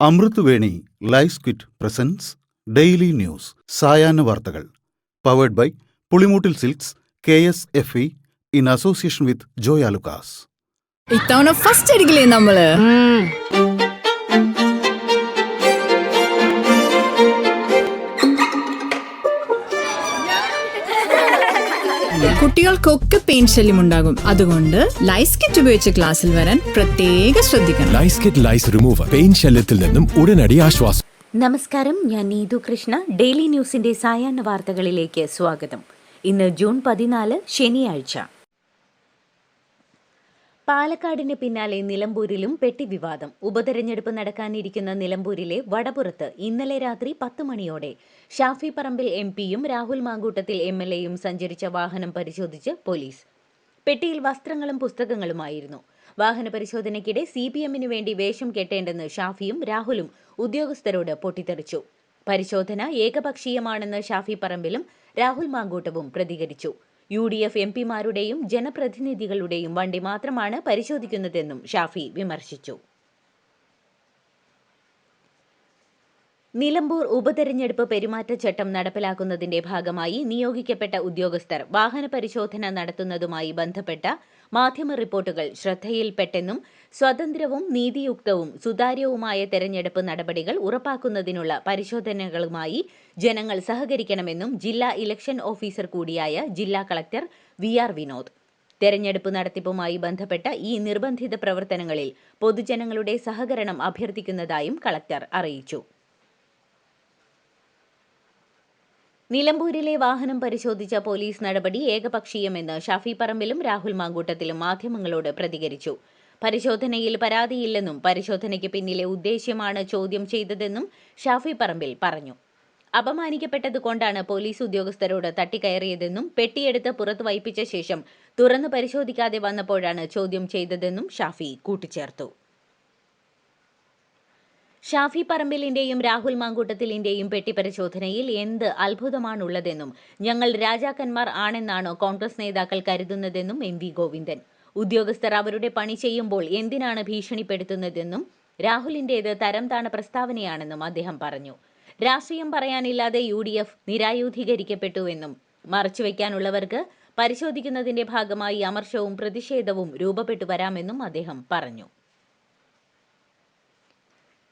അമൃത് Veni live സ്ക്വിറ്റ് presents daily news സായാഹ്ന വാർത്തകൾ powered by Pulimoottil silks KSFE in association with Joyalukkas. ഇത്തവണ ഫസ്റ്റ് അടിക്കില്ലേ നമ്മള്? കുട്ടികൾക്കൊക്കെ പെയിൻ ശല്യം ഉണ്ടാകും. അതുകൊണ്ട് ലൈസ് കിറ്റ് ഉപയോഗിച്ച് ക്ലാസ്സിൽ വരാൻ പ്രത്യേക ശ്രദ്ധിക്കണം. ലൈസ് കിറ്റ് ലൈസ് റിമൂവർ പെയിൻ ശല്യത്തിൽ നിന്നും ഉടനടി ആശ്വാസം. നമസ്കാരം, ഞാൻ നീതു കൃഷ്ണ. ഡെയിലി ന്യൂസിന്റെ സായാഹ്ന വാർത്തകളിലേക്ക് സ്വാഗതം. ഇന്ന് ജൂൺ 14 ശനിയാഴ്ച. പാലക്കാടിന് പിന്നാലെ നിലമ്പൂരിലും പെട്ടി വിവാദം. ഉപതെരഞ്ഞെടുപ്പ് നടക്കാനിരിക്കുന്ന നിലമ്പൂരിലെ വടപുറത്ത് ഇന്നലെ രാത്രി 10 മണിയോടെ ഷാഫി പറമ്പിൽ MP-യും രാഹുൽ മാങ്കൂട്ടത്തിൽ MLA-യും സഞ്ചരിച്ച വാഹനം പരിശോധിച്ച് പോലീസ്. പെട്ടിയിൽ വസ്ത്രങ്ങളും പുസ്തകങ്ങളുമായിരുന്നു. വാഹന പരിശോധനയ്ക്കിടെ CPM-ന് വേണ്ടി വേഷം കെട്ടേണ്ടെന്ന് ഷാഫിയും രാഹുലും ഉദ്യോഗസ്ഥരോട് പൊട്ടിത്തെറിച്ചു. പരിശോധന ഏകപക്ഷീയമാണെന്ന് ഷാഫി പറമ്പിലും രാഹുൽ മാങ്കൂട്ടവും പ്രതികരിച്ചു. UDF MP-മാരുടെയും ജനപ്രതിനിധികളുടെയും വണ്ടി മാത്രമാണ് പരിശോധിക്കുന്നതെന്നും ഷാഫി വിമർശിച്ചു. നിലമ്പൂർ ഉപതെരഞ്ഞെടുപ്പ് പെരുമാറ്റച്ചട്ടം നടപ്പിലാക്കുന്നതിന്റെ ഭാഗമായി നിയോഗിക്കപ്പെട്ട ഉദ്യോഗസ്ഥർ വാഹന പരിശോധന നടത്തുന്നതുമായി ബന്ധപ്പെട്ട മാധ്യമ റിപ്പോർട്ടുകൾ ശ്രദ്ധയിൽപ്പെട്ടെന്നും സ്വതന്ത്രവും നീതിയുക്തവും സുതാര്യവുമായ തെരഞ്ഞെടുപ്പ് നടപടികൾ ഉറപ്പാക്കുന്നതിനുള്ള പരിശോധനകളുമായി ജനങ്ങൾ സഹകരിക്കണമെന്നും ജില്ലാ ഇലക്ഷൻ ഓഫീസർ കൂടിയായ ജില്ലാ കളക്ടർ VR വിനോദ്. തെരഞ്ഞെടുപ്പ് നടത്തിപ്പുമായി ബന്ധപ്പെട്ട ഈ നിർബന്ധിത പ്രവർത്തനങ്ങളിൽ പൊതുജനങ്ങളുടെ സഹകരണം അഭ്യർത്ഥിക്കുന്നതായും കളക്ടർ അറിയിച്ചു. നിലമ്പൂരിലെ വാഹനം പരിശോധിച്ച പോലീസ് നടപടി ഏകപക്ഷീയമെന്ന് ഷാഫി പറമ്പിലും രാഹുൽ മാങ്കൂട്ടത്തിലും മാധ്യമങ്ങളോട് പ്രതികരിച്ചു. പരിശോധനയിൽ പരാതിയില്ലെന്നും പരിശോധനയ്ക്ക് പിന്നിലെ ഉദ്ദേശ്യമാണ് ചോദ്യം ചെയ്തതെന്നും ഷാഫി പറമ്പിൽ പറഞ്ഞു. അപമാനിക്കപ്പെട്ടതുകൊണ്ടാണ് പോലീസ് ഉദ്യോഗസ്ഥരോട് തട്ടിക്കയറിയതെന്നും പെട്ടിയെടുത്ത് പുറത്തു വയ്പ്പിച്ച ശേഷം തുറന്നു പരിശോധിക്കാതെ വന്നപ്പോഴാണ് ചോദ്യം ചെയ്തതെന്നും ഷാഫി കൂട്ടിച്ചേർത്തു. ഷാഫി പറമ്പിലിന്റെയും രാഹുൽ മാങ്കൂട്ടത്തിലിന്റെയും പെട്ടി പരിശോധനയിൽ എന്ത് അത്ഭുതമാണുള്ളതെന്നും ഞങ്ങൾ രാജാക്കന്മാർ ആണെന്നാണോ കോൺഗ്രസ് നേതാക്കൾ കരുതുന്നതെന്നും MV ഗോവിന്ദൻ. ഉദ്യോഗസ്ഥർ അവരുടെ പണി ചെയ്യുമ്പോൾ എന്തിനാണ് ഭീഷണിപ്പെടുത്തുന്നതെന്നും രാഹുലിന്റേത് തരംതാണ പ്രസ്താവനയാണെന്നും അദ്ദേഹം പറഞ്ഞു. രാഷ്ട്രീയം പറയാനില്ലാതെ UDF നിരായുധീകരിക്കപ്പെട്ടുവെന്നും മറച്ചുവെക്കാനുള്ളവർക്ക് പരിശോധിക്കുന്നതിന്റെ ഭാഗമായി അമർഷവും പ്രതിഷേധവും രൂപപ്പെട്ടു വരാമെന്നും അദ്ദേഹം പറഞ്ഞു.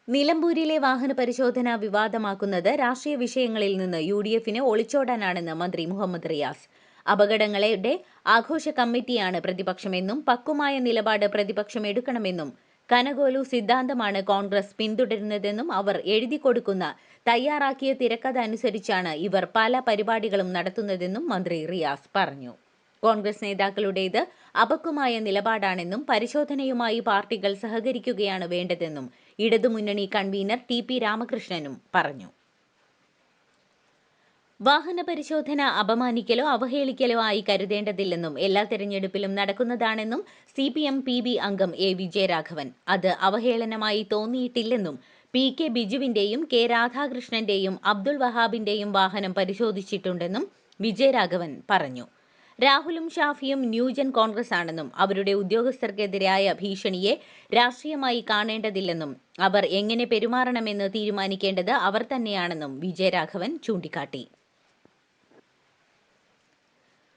നിലമ്പൂരിലെ വാഹന പരിശോധന വിവാദമാക്കുന്നത് രാഷ്ട്രീയ വിഷയങ്ങളിൽ നിന്ന് UDF-ന് ഒളിച്ചോടാനാണെന്ന് മന്ത്രി മുഹമ്മദ് റിയാസ്. അപകടങ്ങളുടെ ആഘോഷ കമ്മിറ്റിയാണ് പ്രതിപക്ഷമെന്നും പക്വമായ നിലപാട് പ്രതിപക്ഷം എടുക്കണമെന്നും കനഗോലു സിദ്ധാന്തമാണ് കോൺഗ്രസ് പിന്തുടരുന്നതെന്നും അവർ എഴുതിക്കൊടുക്കുന്ന തയ്യാറാക്കിയ തിരക്കഥ അനുസരിച്ചാണ് ഇവർ പല പരിപാടികളും നടത്തുന്നതെന്നും മന്ത്രി റിയാസ് പറഞ്ഞു. കോൺഗ്രസ് നേതാക്കളുടേത് അപക്വമായ നിലപാടാണെന്നും പരിശോധനയുമായി പാർട്ടികൾ സഹകരിക്കുകയാണ് വേണ്ടതെന്നും ഇടതുമുന്നണി കൺവീനർ TP രാമകൃഷ്ണനും പറഞ്ഞു. വാഹന പരിശോധന അപമാനിക്കലോ അവഹേളിക്കലോ ആയി കരുതേണ്ടതില്ലെന്നും എല്ലാ തെരഞ്ഞെടുപ്പിലും നടക്കുന്നതാണെന്നും CPM PB അംഗം A വിജയരാഘവൻ. അത് അവഹേളനമായി തോന്നിയിട്ടില്ലെന്നും PK ബിജുവിന്റെയും K രാധാകൃഷ്ണന്റെയും അബ്ദുൾ വഹാബിന്റെയും വാഹനം പരിശോധിച്ചിട്ടുണ്ടെന്നും വിജയരാഘവൻ പറഞ്ഞു. രാഹുലും ഷാഫിയും ന്യൂജൻ കോൺഗ്രസ് ആണെന്നും അവരുടെ ഉദ്യോഗസ്ഥർക്കെതിരായ ഭീഷണിയെ രാഷ്ട്രീയമായി കാണേണ്ടതില്ലെന്നും അവർ എങ്ങനെ പെരുമാറണമെന്ന് തീരുമാനിക്കേണ്ടത് അവർ തന്നെയാണെന്നും വിജയരാഘവൻ ചൂണ്ടിക്കാട്ടി.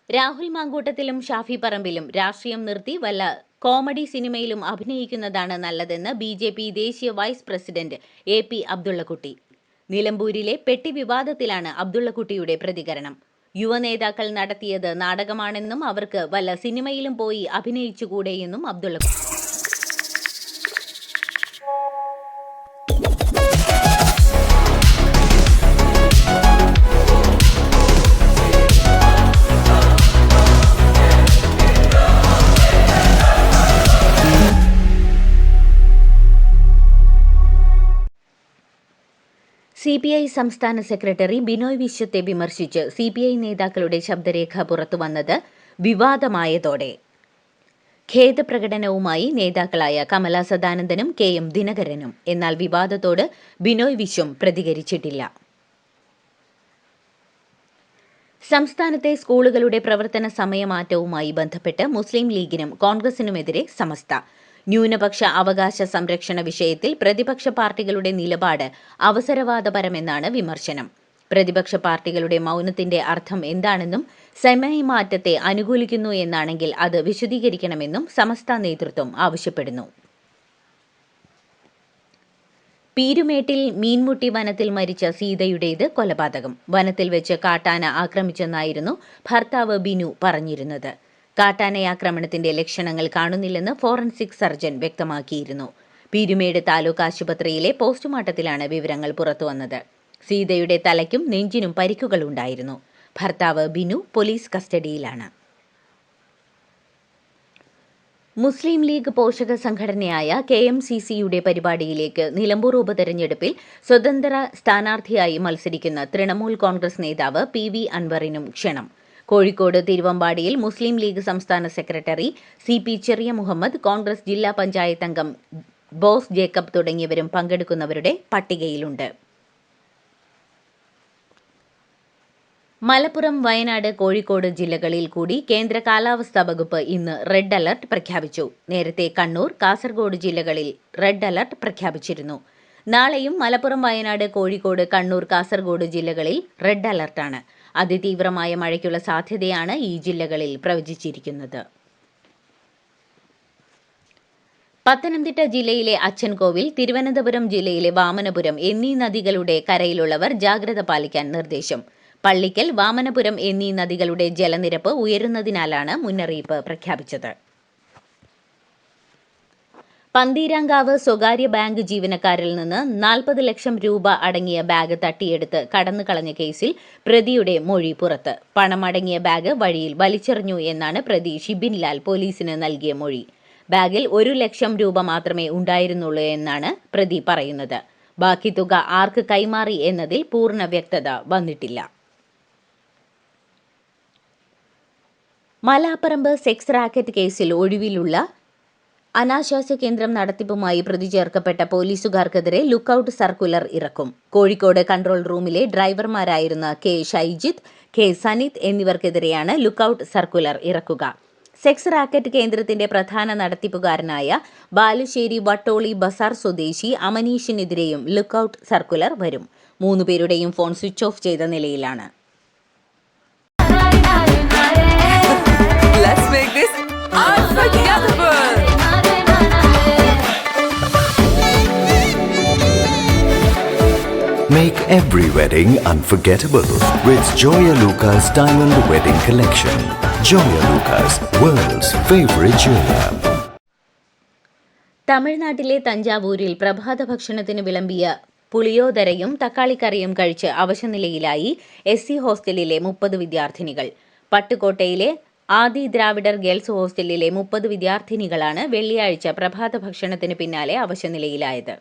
രാഹുൽ മാങ്കൂട്ടത്തിലും ഷാഫി പറമ്പിലും രാഷ്ട്രീയം നിർത്തി വല്ല കോമഡി സിനിമയിലും അഭിനയിക്കുന്നതാണ് നല്ലതെന്ന് BJP ദേശീയ വൈസ് പ്രസിഡന്റ് AP അബ്ദുള്ളക്കുട്ടി. നിലമ്പൂരിലെ പെട്ടി വിവാദത്തിലാണ് അബ്ദുള്ളക്കുട്ടിയുടെ പ്രതികരണം. യുവനേതാക്കൾ നടത്തിയത് നാടകമാണെന്നും അവർക്ക് വല്ല സിനിമയിലും പോയി അഭിനയിച്ചുകൂടെയെന്നും അബ്ദുള്ളക്കുട്ടി. CPI സംസ്ഥാന സെക്രട്ടറി ബിനോയ് വിശ്വത്തെ വിമർശിച്ച് CPI നേതാക്കളുടെ ശബ്ദരേഖ പുറത്തുവന്നത് വിവാദമായതോടെ ഖേദപ്രകടനവുമായി നേതാക്കളായ കമല സദാനന്ദനും KM ദിനകരനും. എന്നാൽ വിവാദത്തോട് ബിനോയ് വിശ്വം പ്രതികരിച്ചിട്ടില്ല. സംസ്ഥാനത്തെ സ്കൂളുകളുടെ പ്രവർത്തന സമയമാറ്റവുമായി ബന്ധപ്പെട്ട് മുസ്ലിം ലീഗിനും കോൺഗ്രസിനുമെതിരെ സമസ്ത. ന്യൂനപക്ഷ അവകാശ സംരക്ഷണ വിഷയത്തിൽ പ്രതിപക്ഷ പാർട്ടികളുടെ നിലപാട് അവസരവാദപരമെന്നാണ് വിമർശനം. പ്രതിപക്ഷ പാർട്ടികളുടെ മൗനത്തിന്റെ അർത്ഥം എന്താണെന്നും സമയമാറ്റത്തെ അനുകൂലിക്കുന്നു എന്നാണെങ്കിൽ അത് വിശദീകരിക്കണമെന്നും സമസ്ത നേതൃത്വം ആവശ്യപ്പെടുന്നു. പീരുമേട്ടിൽ മീൻമുട്ടി വനത്തിൽ മരിച്ച സീതയുടേത് കൊലപാതകം. വനത്തിൽ വെച്ച് കാട്ടാന ആക്രമിച്ചെന്നായിരുന്നു ഭർത്താവ് ബിനു പറഞ്ഞിരുന്നത്. കാട്ടാനയാക്രമണത്തിന്റെ ലക്ഷണങ്ങൾ കാണുന്നില്ലെന്ന് ഫോറൻസിക് സർജൻ വ്യക്തമാക്കിയിരുന്നു. പീരുമേട് താലൂക്ക് ആശുപത്രിയിലെ പോസ്റ്റ്മോർട്ടത്തിലാണ് വിവരങ്ങൾ പുറത്തുവന്നത്. സീതയുടെ തലയ്ക്കും നെഞ്ചിനും പരിക്കുകളുണ്ടായിരുന്നു. ഭർത്താവ് ബിനു പോലീസ് കസ്റ്റഡിയിലാണ്. മുസ്ലിം ലീഗ് പോഷക സംഘടനയായ KMCCയുടെ പരിപാടിയിലേക്ക് നിലമ്പൂർ ഉപതെരഞ്ഞെടുപ്പിൽ സ്വതന്ത്ര സ്ഥാനാർത്ഥിയായി മത്സരിക്കുന്ന തൃണമൂൽ കോൺഗ്രസ് നേതാവ് PV അൻവറിനും ക്ഷണം. കോഴിക്കോട് തിരുവമ്പാടിയിൽ മുസ്ലിം ലീഗ് സംസ്ഥാന സെക്രട്ടറി CP ചെറിയ മുഹമ്മദ്, കോൺഗ്രസ് ജില്ലാ പഞ്ചായത്ത് അംഗം ബോസ് ജേക്കബ് തുടങ്ങിയവരും പങ്കെടുക്കുന്നവരുടെ പട്ടികയിലുണ്ട്. മലപ്പുറം, വയനാട്, കോഴിക്കോട് ജില്ലകളിൽ കൂടി കേന്ദ്ര കാലാവസ്ഥാ വകുപ്പ് ഇന്ന് റെഡ് അലർട്ട് പ്രഖ്യാപിച്ചു. നേരത്തെ കണ്ണൂർ, കാസർഗോഡ് ജില്ലകളിൽ റെഡ് അലർട്ട് പ്രഖ്യാപിച്ചിരുന്നു. നാളെയും മലപ്പുറം, വയനാട്, കോഴിക്കോട്, കണ്ണൂർ, കാസർഗോഡ് ജില്ലകളിൽ റെഡ് അലർട്ടാണ്. അതിതീവ്രമായ മഴയ്ക്കുള്ള സാധ്യതയാണ് ഈ ജില്ലകളിൽ പ്രവചിച്ചിരിക്കുന്നത്. പത്തനംതിട്ട ജില്ലയിലെ അച്ചൻകോവിൽ, തിരുവനന്തപുരം ജില്ലയിലെ വാമനപുരം എന്നീ നദികളുടെ കരയിലുള്ളവർ ജാഗ്രത പാലിക്കാൻ നിർദ്ദേശം. പള്ളിക്കൽ, വാമനപുരം എന്നീ നദികളുടെ ജലനിരപ്പ് ഉയരുന്നതിനാലാണ് മുന്നറിയിപ്പ് പ്രഖ്യാപിച്ചത്. പന്തീരാങ്കാവ് സ്വകാര്യ ബാങ്ക് ജീവനക്കാരിൽ നിന്ന് 40 ലക്ഷം രൂപ അടങ്ങിയ ബാഗ് തട്ടിയെടുത്ത് കടന്നുകളഞ്ഞ കേസിൽ പ്രതിയുടെ മൊഴി പുറത്ത്. പണമടങ്ങിയ ബാഗ് വഴിയിൽ വലിച്ചെറിഞ്ഞു എന്നാണ് പ്രതി ഷിബിൻ ലാൽ പോലീസിന് നൽകിയ മൊഴി. ബാഗിൽ 1 ലക്ഷം രൂപ മാത്രമേ ഉണ്ടായിരുന്നുള്ളൂ എന്നാണ് പ്രതി പറയുന്നത്. ബാക്കി തുക ആർക്ക് കൈമാറി എന്നതിൽ പൂർണ്ണ വ്യക്തത വന്നിട്ടില്ല. മലാപ്പറമ്പ് സെക്സ് റാക്കറ്റ് കേസിൽ ഒഴിവിലുള്ള അനാശാസ്യ കേന്ദ്രം നടത്തിപ്പുമായി പ്രതി ചേർക്കപ്പെട്ട പോലീസുകാർക്കെതിരെ ലുക്കൌട്ട് സർക്കുലർ ഇറക്കും. കോഴിക്കോട് കൺട്രോൾ റൂമിലെ ഡ്രൈവർമാരായിരുന്ന K ഷൈജിത്ത്, K സനിത് എന്നിവർക്കെതിരെയാണ് ലുക്കൌട്ട് സർക്കുലർ ഇറക്കുക. സെക്സ് റാക്കറ്റ് കേന്ദ്രത്തിന്റെ പ്രധാന നടത്തിപ്പുകാരനായ ബാലുശ്ശേരി വട്ടോളി ബസാർ സ്വദേശി അമനീഷിനെതിരെയും ലുക്കൌട്ട് സർക്കുലർ വരും. 3 പേരുടെയും ഫോൺ സ്വിച്ച് ഓഫ് ചെയ്ത നിലയിലാണ്. Let's make this unforgettable! Make every wedding unforgettable with Joya Lucas Diamond Wedding Collection. Joya Lucas, world's favorite jeweler. തമിഴ്നാട്ടിലെ തഞ്ചാവൂരിൽ പ്രഭാത ഭക്ഷണത്തിന് വിളമ്പിയ പുളിയോദരയും തക്കാളിക്കറിയും കഴിച്ച് അവശനിലയിലായി SC ഹോസ്റ്റലിലെ 30 വിദ്യാർത്ഥിനികൾ. പട്ടുകോട്ടയിലെ ആദി ദ്രാവിഡർ ഗേൾസ് ഹോസ്റ്റലിലെ 30 വിദ്യാർത്ഥിനികളാണ് വെള്ളിയാഴ്ച പ്രഭാത ഭക്ഷണത്തിന് പിന്നാലെ അവശനിലയിലായത്.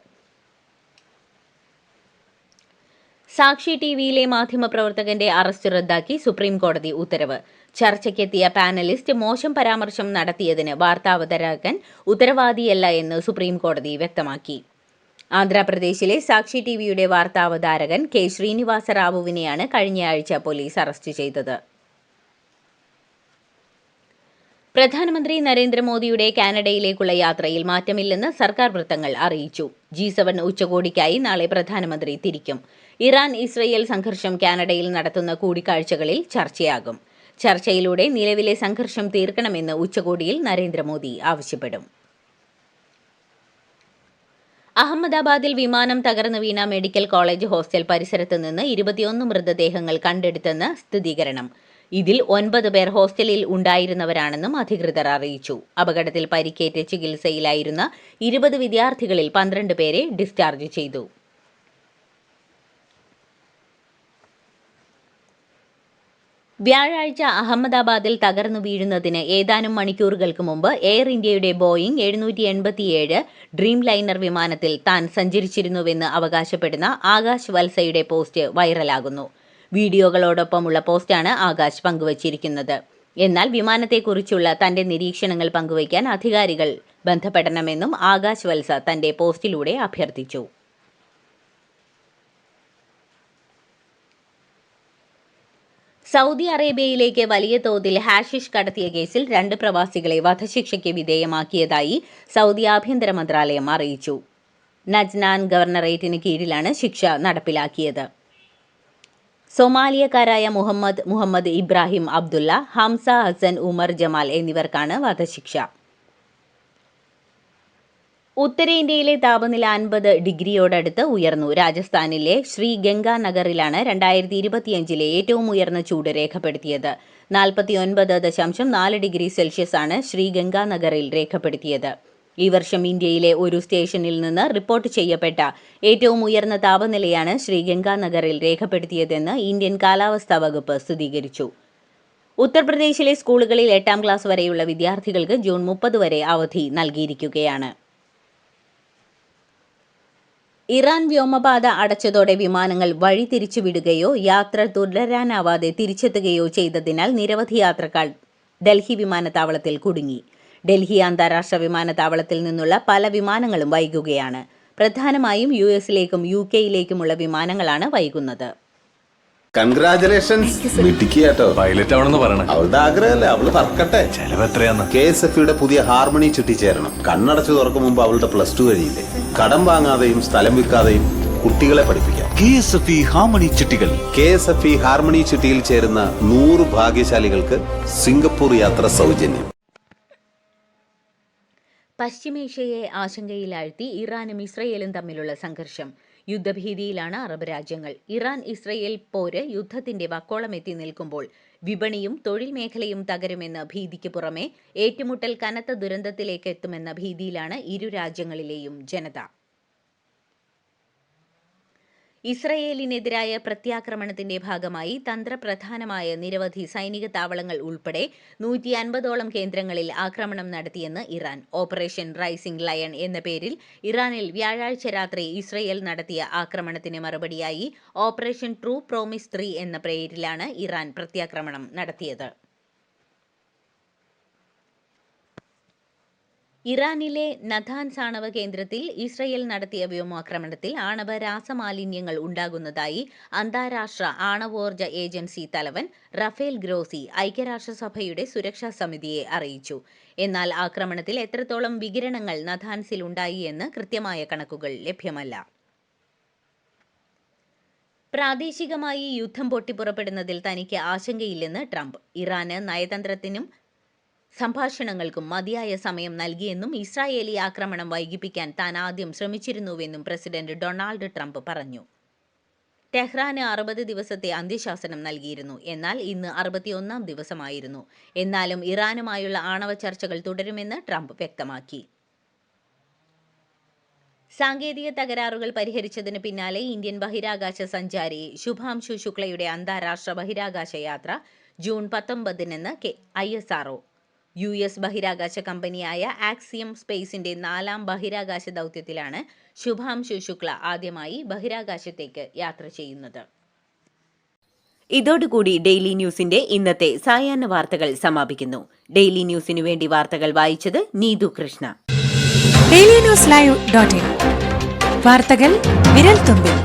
സാക്ഷി ടിവിയിലെ മാധ്യമപ്രവർത്തകന്റെ അറസ്റ്റ് റദ്ദാക്കി സുപ്രീം കോടതി ഉത്തരവ്. ചർച്ചയ്ക്കെത്തിയ പാനലിസ്റ്റ് മോശം പരാമർശം നടത്തിയതിന് വാർത്താവതാരകൻ ഉത്തരവാദിയല്ല എന്ന് സുപ്രീം കോടതി വ്യക്തമാക്കി. ആന്ധ്രാപ്രദേശിലെ സാക്ഷി ടിവിയുടെ വാർത്താവതാരകൻ K ശ്രീനിവാസ റാവുവിനെയാണ് കഴിഞ്ഞയാഴ്ച പോലീസ് അറസ്റ്റ് ചെയ്തത്. പ്രധാനമന്ത്രി നരേന്ദ്രമോദിയുടെ കാനഡയിലേക്കുള്ള യാത്രയിൽ മാറ്റമില്ലെന്ന് സർക്കാർ വൃത്തങ്ങൾ അറിയിച്ചു. G7 ഉച്ചകോടിക്കായി നാളെ പ്രധാനമന്ത്രി തിരിക്കും. ഇറാൻ ഇസ്രയേൽ സംഘർഷം കാനഡയിൽ നടത്തുന്ന കൂടിക്കാഴ്ചകളിൽ ചർച്ചയാകും. ചർച്ചയിലൂടെ നിലവിലെ സംഘർഷം തീർക്കണമെന്ന് ഉച്ചകോടിയിൽ നരേന്ദ്രമോദി ആവശ്യപ്പെടും. അഹമ്മദാബാദിൽ വിമാനം തകർന്നു വീണ മെഡിക്കൽ കോളേജ് ഹോസ്റ്റൽ പരിസരത്ത് നിന്ന് 21 മൃതദേഹങ്ങൾ കണ്ടെടുത്തെന്ന് സ്ഥിരീകരണം. ഇതിൽ 9 പേർ ഹോസ്റ്റലിൽ ഉണ്ടായിരുന്നവരാണെന്നും അധികൃതർ അറിയിച്ചു. അപകടത്തിൽ പരിക്കേറ്റ് ചികിത്സയിലായിരുന്ന 20 വിദ്യാർത്ഥികളിൽ 12 പേരെ ഡിസ്ചാർജ് ചെയ്തു. വ്യാഴാഴ്ച അഹമ്മദാബാദിൽ തകർന്നു വീഴുന്നതിന് ഏതാനും മണിക്കൂറുകൾക്ക് മുമ്പ് എയർ ഇന്ത്യയുടെ ബോയിംഗ് 787 ഡ്രീം ലൈനർ വിമാനത്തിൽ താൻ സഞ്ചരിച്ചിരുന്നുവെന്ന് അവകാശപ്പെടുന്ന ആകാശ് വത്സയുടെ പോസ്റ്റ് വൈറലാകുന്നു. വീഡിയോകളോടൊപ്പമുള്ള പോസ്റ്റാണ് ആകാശ് പങ്കുവച്ചിരിക്കുന്നത്. എന്നാൽ വിമാനത്തെക്കുറിച്ചുള്ള തന്റെ നിരീക്ഷണങ്ങൾ പങ്കുവയ്ക്കാൻ അധികാരികൾ ബന്ധപ്പെടണമെന്നും ആകാശ് വത്സ തന്റെ പോസ്റ്റിലൂടെ അഭ്യർത്ഥിച്ചു. സൗദി അറേബ്യയിലേക്ക് വലിയ തോതിൽ ഹാഷിഷ് കടത്തിയ കേസിൽ 2 പ്രവാസികളെ വധശിക്ഷയ്ക്ക് വിധേയമാക്കിയതായി സൗദി ആഭ്യന്തര മന്ത്രാലയം അറിയിച്ചു. നജ്നാൻ ഗവർണറേറ്റിന് കീഴിലാണ് ശിക്ഷ നടപ്പിലാക്കിയത്. സൊമാലിയക്കാരായ മുഹമ്മദ് ഇബ്രാഹിം അബ്ദുള്ള, ഹംസ ഹസൻ ഉമർ ജമാൽ എന്നിവർക്കാണ് വധശിക്ഷ. ഉത്തരേന്ത്യയിലെ താപനില 50 ഡിഗ്രിയോടടുത്ത് ഉയർന്നു. രാജസ്ഥാനിലെ ശ്രീ ഗംഗാനഗറിലാണ് 2025 ഏറ്റവും ഉയർന്ന ചൂട് രേഖപ്പെടുത്തിയത്. 49.4 ഡിഗ്രി സെൽഷ്യസ് ആണ് ശ്രീ ഗംഗാനഗറിൽ രേഖപ്പെടുത്തിയത്. ഈ വർഷം ഇന്ത്യയിലെ ഒരു സ്റ്റേഷനിൽ നിന്ന് റിപ്പോർട്ട് ചെയ്യപ്പെട്ട ഏറ്റവും ഉയർന്ന താപനിലയാണ് ശ്രീ ഗംഗാനഗറിൽ രേഖപ്പെടുത്തിയതെന്ന് ഇന്ത്യൻ കാലാവസ്ഥാ വകുപ്പ് സ്ഥിരീകരിച്ചു. ഉത്തർപ്രദേശിലെ സ്കൂളുകളിൽ 8ാം ക്ലാസ് വരെയുള്ള വിദ്യാർത്ഥികൾക്ക് ജൂൺ 30 വരെ അവധി നൽകിയിരിക്കുകയാണ്. ഇറാൻ വ്യോമപാത അടച്ചതോടെ വിമാനങ്ങൾ വഴിതിരിച്ചുവിടുകയോ യാത്ര തുടരാനാവാതെ തിരിച്ചെത്തുകയോ ചെയ്തതിനാൽ നിരവധി യാത്രക്കാർ ഡൽഹി വിമാനത്താവളത്തിൽ കുടുങ്ങി. ഡൽഹി അന്താരാഷ്ട്ര വിമാനത്താവളത്തിൽ നിന്നുള്ള പല വിമാനങ്ങളും വൈകുകയാണ്. പ്രധാനമായും യുഎസിലേക്കും യുകെയിലേക്കുമുള്ള വിമാനങ്ങളാണ് വൈകുന്നത്. കൺഗ്രാചുലേഷൻസ് മിടുക്കിയാട്ടോ. പൈലറ്റ് ആവണമെന്ന് പറയണേ. അവളുടെ ആഗ്രഹമല്ലേ, അവള് പറക്കട്ടെ. ചെലവ് എത്രയാന്ന്? KSFEയുടെ പുതിയ ഹാർമണി ചിട്ടി ചേരണം. കണ്ണടച്ചു തുറക്കും മുമ്പ് അവളുടെ +2 കഴിയില്ലേ. കടം വാങ്ങാതെയും സ്ഥലം വിൽക്കാതെയും കുട്ടികളെ പഠിപ്പിക്കാം. KSFE ഹാർമണി ചിട്ടികൾ. KSFE ഹാർമണി ചിട്ടിയിൽ ചേരുന്ന 100 ഭാഗ്യശാലികൾക്ക് സിംഗപ്പൂർ യാത്ര സൗജന്യം. പശ്ചിമേഷ്യയെ ആശങ്കയിലാഴ്ത്തി ഇറാനും ഇസ്രയേലും തമ്മിലുള്ള സംഘർഷം. യുദ്ധഭീതിയിലാണ് അറബ് രാജ്യങ്ങൾ. ഇറാൻ ഇസ്രയേൽ പോര് യുദ്ധത്തിന്റെ വക്കോളമെത്തി നിൽക്കുമ്പോൾ വിപണിയും തൊഴിൽ മേഖലയും തകരുമെന്ന ഭീതിക്ക് പുറമെ ഏറ്റുമുട്ടൽ കനത്ത ദുരന്തത്തിലേക്ക് എത്തുമെന്ന ഭീതിയിലാണ് ഇരു രാജ്യങ്ങളിലെയും ജനത. ഇസ്രയേലിനെതിരായ പ്രത്യാക്രമണത്തിന്റെ ഭാഗമായി തന്ത്രപ്രധാനമായ നിരവധി സൈനിക താവളങ്ങൾ ഉൾപ്പെടെ 150ഓളം കേന്ദ്രങ്ങളിൽ ആക്രമണം നടത്തിയെന്ന് ഇറാൻ. ഓപ്പറേഷൻ റൈസിംഗ് ലയൺ എന്ന പേരിൽ ഇറാനിൽ വ്യാഴാഴ്ച രാത്രി ഇസ്രയേൽ നടത്തിയ ആക്രമണത്തിന് മറുപടിയായി ഓപ്പറേഷൻ ട്രൂ പ്രോമിസ് 3 എന്ന പേരിലാണ് ഇറാൻ പ്രത്യാക്രമണം നടത്തിയത്. ഇറാനിലെ നഥാൻസ് ആണവ കേന്ദ്രത്തിൽ ഇസ്രയേൽ നടത്തിയ വ്യോമാക്രമണത്തിൽ ആണവ രാസമാലിന്യങ്ങൾ ഉണ്ടാകുന്നതായി അന്താരാഷ്ട്ര ആണവോർജ ഏജൻസി തലവൻ റഫേൽ ഗ്രോസി ഐക്യരാഷ്ട്രസഭയുടെ സുരക്ഷാ സമിതിയെ അറിയിച്ചു. എന്നാൽ ആക്രമണത്തിൽ എത്രത്തോളം വികിരണങ്ങൾ നഥാൻസിൽ ഉണ്ടായി എന്ന് കൃത്യമായ കണക്കുകൾ ലഭ്യമല്ല. പ്രാദേശികമായി യുദ്ധം പൊട്ടിപ്പുറപ്പെടുന്നതിൽ തനിക്ക് ആശങ്കയില്ലെന്ന് ട്രംപ്. ഇറാന് നയതന്ത്രത്തിനും സംഭാഷണങ്ങൾക്കും മതിയായ സമയം നൽകിയെന്നും ഇസ്രായേലി ആക്രമണം വൈകിപ്പിക്കാൻ താൻ ആദ്യം ശ്രമിച്ചിരുന്നുവെന്നും പ്രസിഡന്റ് ഡൊണാൾഡ് ട്രംപ് പറഞ്ഞു. ടെഹ്റാന് 60 ദിവസത്തെ അന്ത്യശാസനം നൽകിയിരുന്നു. എന്നാൽ ഇന്ന് 61ാം ദിവസമായിരുന്നു. എന്നാലും ഇറാനുമായുള്ള ആണവ ചർച്ചകൾ തുടരുമെന്ന് ട്രംപ് വ്യക്തമാക്കി. സാങ്കേതിക തകരാറുകൾ പരിഹരിച്ചതിന് പിന്നാലെ ഇന്ത്യൻ ബഹിരാകാശ സഞ്ചാരി ശുഭാംശു ശുക്ലയുടെ അന്താരാഷ്ട്ര ബഹിരാകാശ യാത്ര ജൂൺ 19-നെന്ന് ISRO US ബഹിരാകാശ കമ്പനിയായ ആക്സിയം സ്പേസിന്റെ 4ാം ബഹിരാകാശ ദൗത്യത്തിലാണ് ശുഭാംശു ശുക്ല ആദ്യമായി ബഹിരാകാശത്തേക്ക് യാത്ര ചെയ്യുന്നത്. ഇതോടുകൂടി ഡെയിലി ന്യൂസിന്റെ ഇന്നത്തെ സായാഹ്ന വാർത്തകൾ സമാപിക്കുന്നു. ഡെയിലി ന്യൂസിനു വേണ്ടി വാർത്തകൾ വായിച്ചത് നീതു കൃഷ്ണ. DailyNewsLive.in വാർത്തകൾ വിരൽ തുമ്പിൽ.